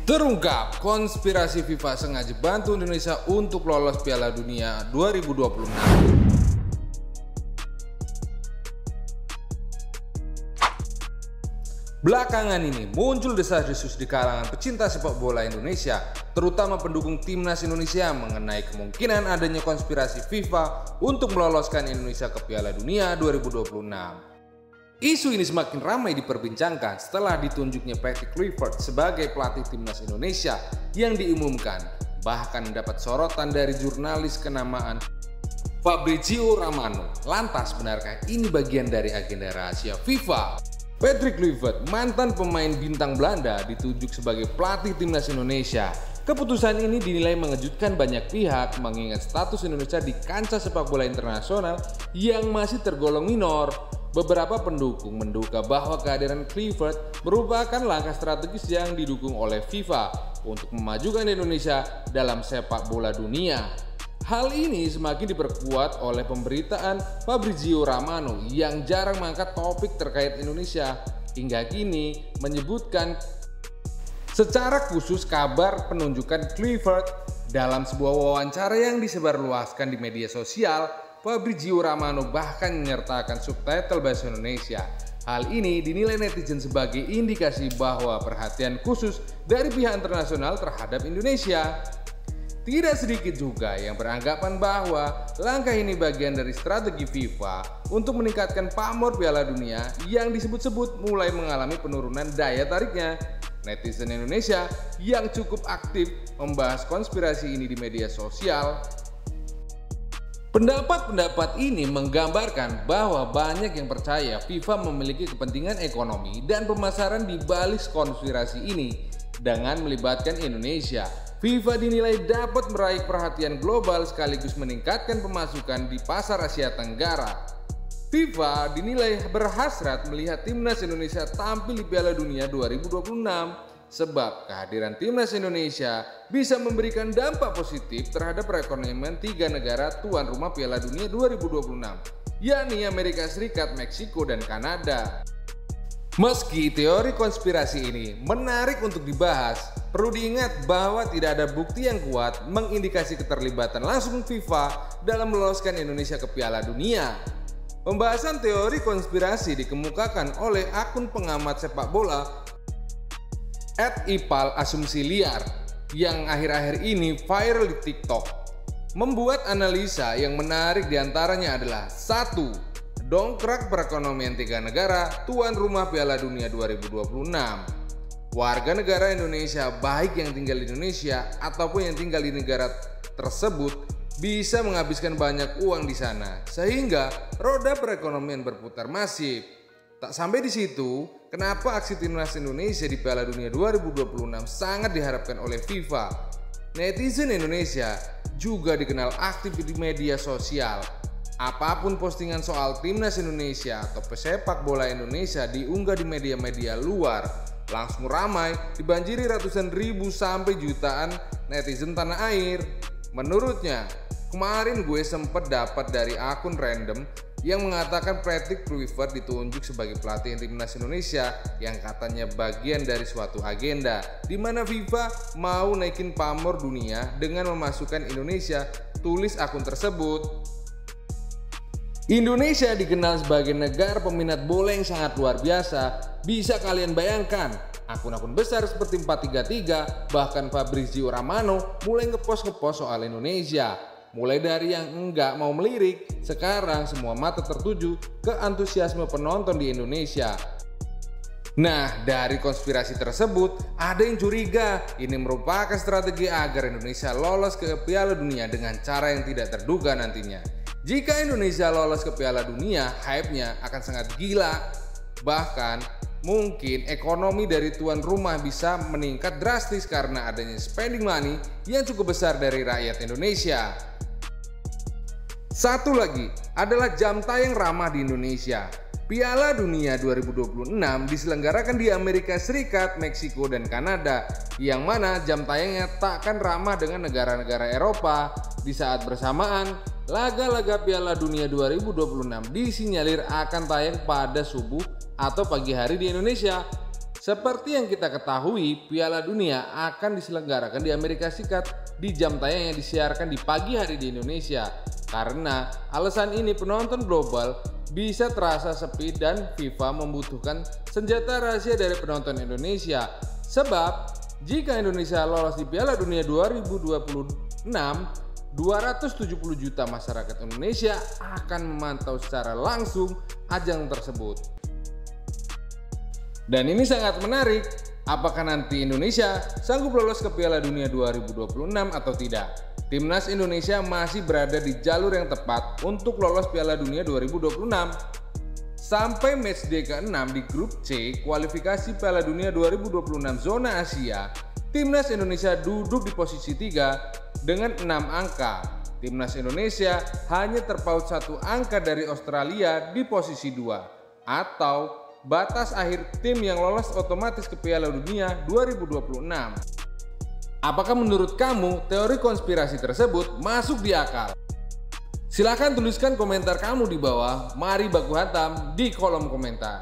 Terungkap, konspirasi FIFA sengaja bantu Indonesia untuk lolos Piala Dunia 2026. Belakangan ini muncul desas-desus di kalangan pecinta sepak bola Indonesia, terutama pendukung timnas Indonesia mengenai kemungkinan adanya konspirasi FIFA untuk meloloskan Indonesia ke Piala Dunia 2026. Isu ini semakin ramai diperbincangkan setelah ditunjuknya Patrick Kluivert sebagai pelatih timnas Indonesia yang diumumkan, bahkan mendapat sorotan dari jurnalis kenamaan Fabrizio Romano. Lantas, benarkah ini bagian dari agenda rahasia FIFA? Patrick Kluivert, mantan pemain bintang Belanda, ditunjuk sebagai pelatih timnas Indonesia. Keputusan ini dinilai mengejutkan banyak pihak mengingat status Indonesia di kancah sepak bola internasional yang masih tergolong minor. Beberapa pendukung menduga bahwa kehadiran Kluivert merupakan langkah strategis yang didukung oleh FIFA untuk memajukan Indonesia dalam sepak bola dunia. Hal ini semakin diperkuat oleh pemberitaan Fabrizio Romano yang jarang mengangkat topik terkait Indonesia, hingga kini menyebutkan secara khusus kabar penunjukan Kluivert. Dalam sebuah wawancara yang disebarluaskan di media sosial, Fabrizio Romano bahkan menyertakan subtitle bahasa Indonesia. Hal ini dinilai netizen sebagai indikasi bahwa perhatian khusus dari pihak internasional terhadap Indonesia. Tidak sedikit juga yang beranggapan bahwa langkah ini bagian dari strategi FIFA untuk meningkatkan pamor Piala Dunia yang disebut-sebut mulai mengalami penurunan daya tariknya. Netizen Indonesia yang cukup aktif membahas konspirasi ini di media sosial. Pendapat-pendapat ini menggambarkan bahwa banyak yang percaya FIFA memiliki kepentingan ekonomi dan pemasaran di balik konspirasi ini. Dengan melibatkan Indonesia, FIFA dinilai dapat meraih perhatian global sekaligus meningkatkan pemasukan di pasar Asia Tenggara. FIFA dinilai berhasrat melihat timnas Indonesia tampil di Piala Dunia 2026. Sebab kehadiran timnas Indonesia bisa memberikan dampak positif terhadap perekonomian tiga negara tuan rumah Piala Dunia 2026, yakni Amerika Serikat, Meksiko, dan Kanada. Meski teori konspirasi ini menarik untuk dibahas, perlu diingat bahwa tidak ada bukti yang kuat mengindikasi keterlibatan langsung FIFA dalam meloloskan Indonesia ke Piala Dunia. Pembahasan teori konspirasi dikemukakan oleh akun pengamat sepak bola @ipal asumsi liar yang akhir-akhir ini viral di TikTok, membuat analisa yang menarik diantaranya adalah 1. Dongkrak perekonomian tiga negara tuan rumah Piala Dunia 2026. Warga negara Indonesia baik yang tinggal di Indonesia ataupun yang tinggal di negara tersebut bisa menghabiskan banyak uang di sana sehingga roda perekonomian berputar masif. Tak sampai di situ, kenapa aksi timnas Indonesia di Piala Dunia 2026 sangat diharapkan oleh FIFA? Netizen Indonesia juga dikenal aktif di media sosial. Apapun postingan soal timnas Indonesia atau pesepak bola Indonesia diunggah di media-media luar, langsung ramai dibanjiri ratusan ribu sampai jutaan netizen tanah air. Menurutnya, kemarin gue sempet dapat dari akun random yang mengatakan Patrick Kluivert ditunjuk sebagai pelatih timnas Indonesia yang katanya bagian dari suatu agenda di mana FIFA mau naikin pamor dunia dengan memasukkan Indonesia, tulis akun tersebut. Indonesia dikenal sebagai negara peminat bola yang sangat luar biasa. Bisa kalian bayangkan, akun-akun besar seperti 433 bahkan Fabrizio Romano mulai ngepost soal Indonesia. Mulai dari yang enggak mau melirik, sekarang semua mata tertuju ke antusiasme penonton di Indonesia. Nah, dari konspirasi tersebut, ada yang curiga ini merupakan strategi agar Indonesia lolos ke Piala Dunia dengan cara yang tidak terduga nantinya. Jika Indonesia lolos ke Piala Dunia, hype-nya akan sangat gila. Bahkan, mungkin ekonomi dari tuan rumah bisa meningkat drastis karena adanya spending money yang cukup besar dari rakyat Indonesia. Satu lagi adalah jam tayang ramah di Indonesia. Piala Dunia 2026 diselenggarakan di Amerika Serikat, Meksiko, dan Kanada, yang mana jam tayangnya takkan ramah dengan negara-negara Eropa. Di saat bersamaan, laga-laga Piala Dunia 2026 disinyalir akan tayang pada subuh atau pagi hari di Indonesia. Seperti yang kita ketahui, Piala Dunia akan diselenggarakan di Amerika Serikat di jam tayang yang disiarkan di pagi hari di Indonesia. Karena alasan ini penonton global bisa terasa sepi dan FIFA membutuhkan senjata rahasia dari penonton Indonesia. Sebab jika Indonesia lolos di Piala Dunia 2026, 270 juta masyarakat Indonesia akan memantau secara langsung ajang tersebut. Dan ini sangat menarik, apakah nanti Indonesia sanggup lolos ke Piala Dunia 2026 atau tidak? Timnas Indonesia masih berada di jalur yang tepat untuk lolos Piala Dunia 2026. Sampai matchday ke-6 di grup C kualifikasi Piala Dunia 2026 zona Asia, Timnas Indonesia duduk di posisi 3 dengan 6 angka. Timnas Indonesia hanya terpaut 1 angka dari Australia di posisi 2, atau batas akhir tim yang lolos otomatis ke Piala Dunia 2026. Apakah menurut kamu teori konspirasi tersebut masuk di akal? Silahkan tuliskan komentar kamu di bawah. Mari baku hantam di kolom komentar.